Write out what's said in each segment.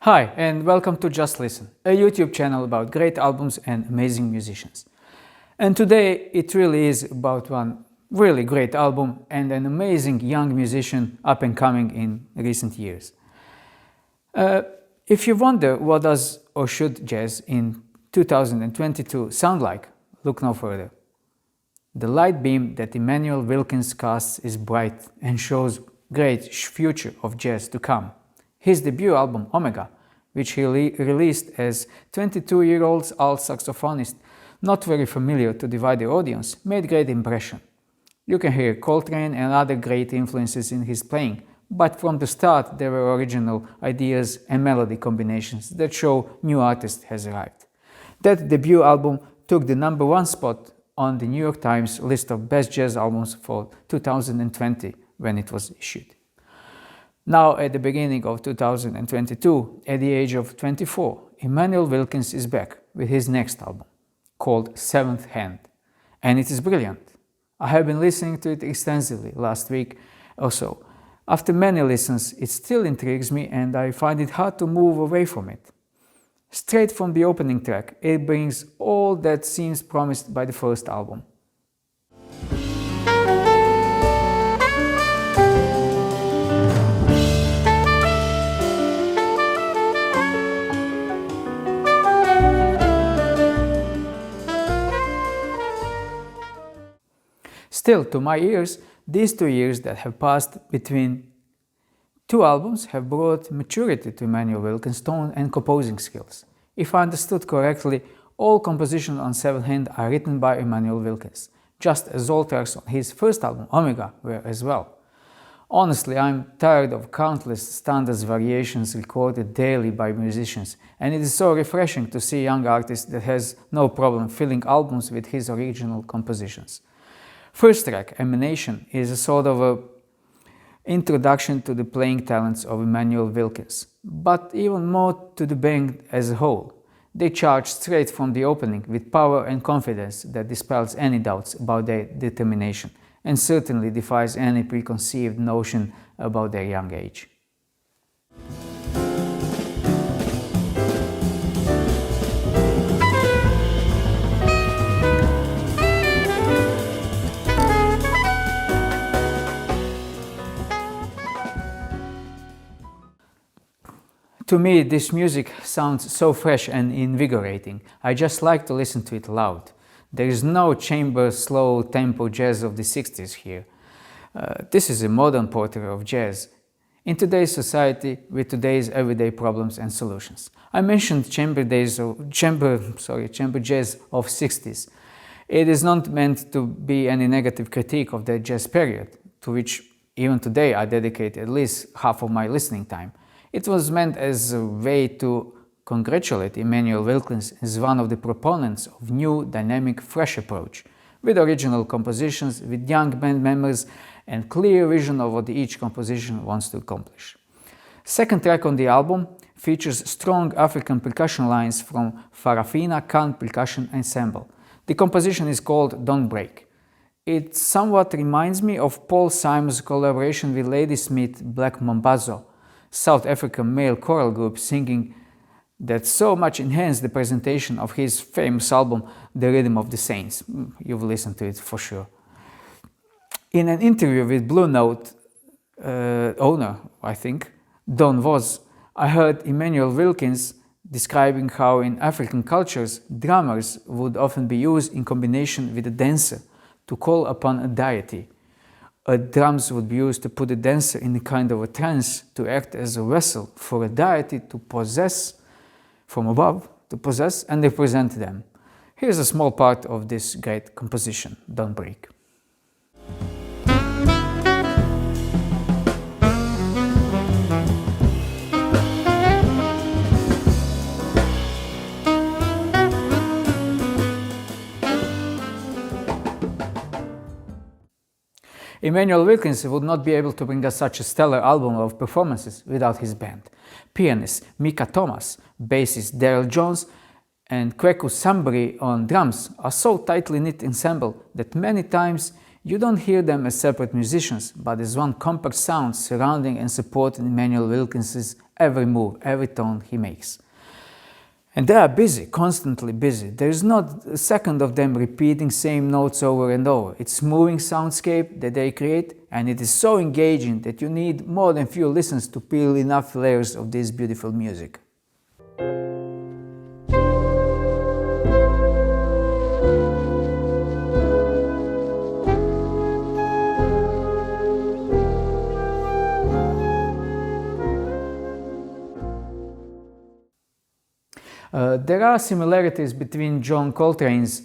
Hi, and welcome to Just Listen, a YouTube channel about great albums and amazing musicians. And today it really is about one really great album and an amazing young musician up and coming in recent years. If you wonder what does or should jazz in 2022 sound like, look no further. The light beam that Immanuel Wilkins casts is bright and shows great future of jazz to come. His debut album, Omega, which he released as 22-year-old alt saxophonist, not very familiar to the wider audience, made great impression. You can hear Coltrane and other great influences in his playing, but from the start there were original ideas and melody combinations that show new artist has arrived. That debut album took the #1 spot on the New York Times list of best jazz albums for 2020 when it was issued. Now, at the beginning of 2022, at the age of 24, Immanuel Wilkins is back with his next album, called Seventh Hand, and it is brilliant. I have been listening to it extensively last week or so. After many listens, it still intrigues me and I find it hard to move away from it. Straight from the opening track, it brings all that seems promised by the first album. Still, to my ears, these 2 years that have passed between two albums have brought maturity to Immanuel Wilkins' tone and composing skills. If I understood correctly, all compositions on Seventh Hand are written by Immanuel Wilkins, just as all tracks on his first album, Omega, were as well. Honestly, I'm tired of countless standards variations recorded daily by musicians, and it is so refreshing to see a young artist that has no problem filling albums with his original compositions. First track, Emanation, is a sort of an introduction to the playing talents of Immanuel Wilkins, but even more to the band as a whole. They charge straight from the opening with power and confidence that dispels any doubts about their determination and certainly defies any preconceived notion about their young age. To me, this music sounds so fresh and invigorating. I just like to listen to it loud. There is no chamber, slow tempo jazz of the 60s here. This is a modern portrait of jazz in today's society with today's everyday problems and solutions. I mentioned chamber jazz of 60s. It is not meant to be any negative critique of the jazz period, to which even today I dedicate at least half of my listening time. It was meant as a way to congratulate Immanuel Wilkins as one of the proponents of new, dynamic, fresh approach, with original compositions, with young band members and clear vision of what each composition wants to accomplish. Second track on the album features strong African percussion lines from Farafina Khan Percussion Ensemble. The composition is called Don't Break. It somewhat reminds me of Paul Simon's collaboration with Ladysmith Black Mambazo, South African male choral group singing that so much enhanced the presentation of his famous album, The Rhythm of the Saints. You've listened to it for sure. In an interview with Blue Note owner, I think, Don Woz, I heard Immanuel Wilkins describing how in African cultures, drummers would often be used in combination with a dancer to call upon a deity. Drums would be used to put the dancer in a kind of a trance to act as a vessel for a deity to possess from above, to possess and represent them. Here's a small part of this great composition, Don't Break. Immanuel Wilkins would not be able to bring us such a stellar album of performances without his band. Pianist Mika Thomas, bassist Daryl Jones, and Kweku Sambri on drums are so tightly knit ensemble that many times You don't hear them as separate musicians, but as one compact sound surrounding and supporting Immanuel Wilkins' every move, every tone he makes. And they are busy, constantly busy. There is not a second of them repeating same notes over and over. It's moving soundscape that they create, and it is so engaging that you need more than few listens to peel enough layers of this beautiful music. There are similarities between John Coltrane's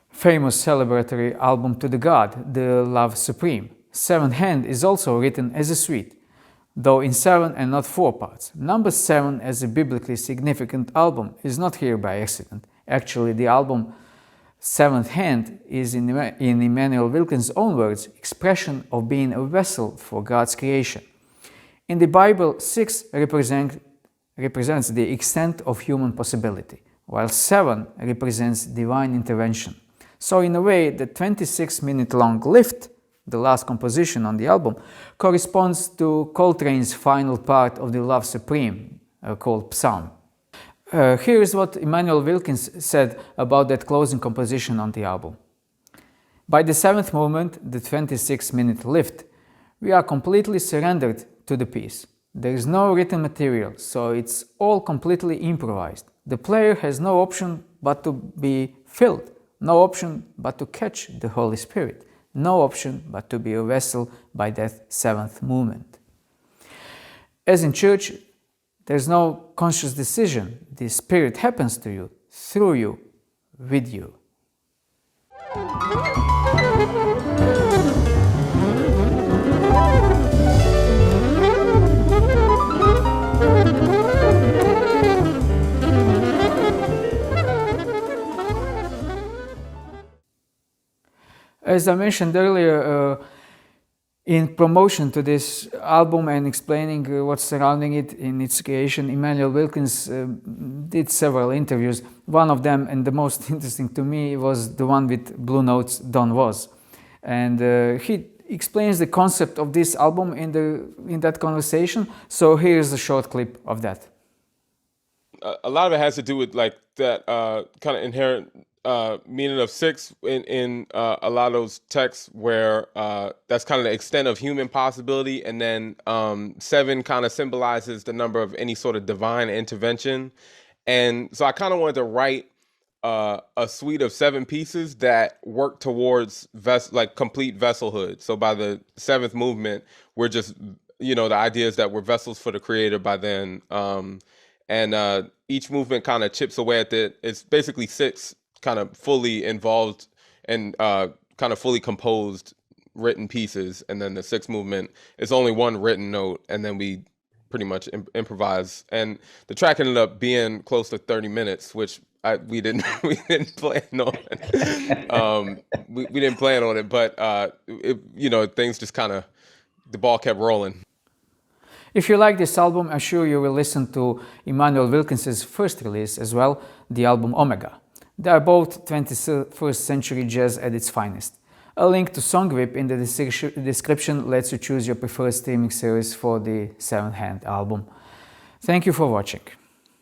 famous celebratory album To the God, The Love Supreme. Seventh Hand is also written as a suite, though in 7 and not 4 parts. Number 7 as a biblically significant album is not here by accident. Actually, the album Seventh Hand is, in Immanuel Wilkins' own words, expression of being a vessel for God's creation. In the Bible, 6 represents the extent of human possibility, while 7 represents divine intervention. So in a way, the 26-minute-long Lift, the last composition on the album, corresponds to Coltrane's final part of the Love Supreme, called Psalm. Here is what Immanuel Wilkins said about that closing composition on the album. By the 7th movement, the 26-minute Lift, we are completely surrendered to the piece. There is no written material, so it's all completely improvised. The player has no option but to be filled, no option but to catch the Holy Spirit, no option but to be a vessel by that 7th movement. As in church, there's no conscious decision. The Spirit happens to you, through you, with you. As I mentioned earlier, in promotion to this album and explaining what's surrounding it in its creation, Immanuel Wilkins did several interviews. One of them, and the most interesting to me, was the one with Blue Note's Don Was. And he explains the concept of this album in that conversation. So here's a short clip of that. A lot of it has to do with like that kind of inherent meaning of 6 in a lot of those texts where that's kind of the extent of human possibility, and then 7 kind of symbolizes the number of any sort of divine intervention. And so I kind of wanted to write a suite of 7 pieces that work towards like complete vesselhood. So by the 7th movement, we're just, the idea is that we're vessels for the Creator by then. And each movement kind of chips away at it. It's basically 6 kind of fully involved and kind of fully composed written pieces, and then the 6th movement is only 1 written note, and then we pretty much improvise. And the track ended up being close to 30 minutes, which we didn't plan on. We didn't plan on it, but things just kind of, the ball kept rolling. If you like this album, I'm sure you will listen to Immanuel Wilkins' first release as well, the album Omega. They are both 21st century jazz at its finest. A link to SONGWHIP in the description lets you choose your preferred streaming service for the Seventh Hand album. Thank you for watching.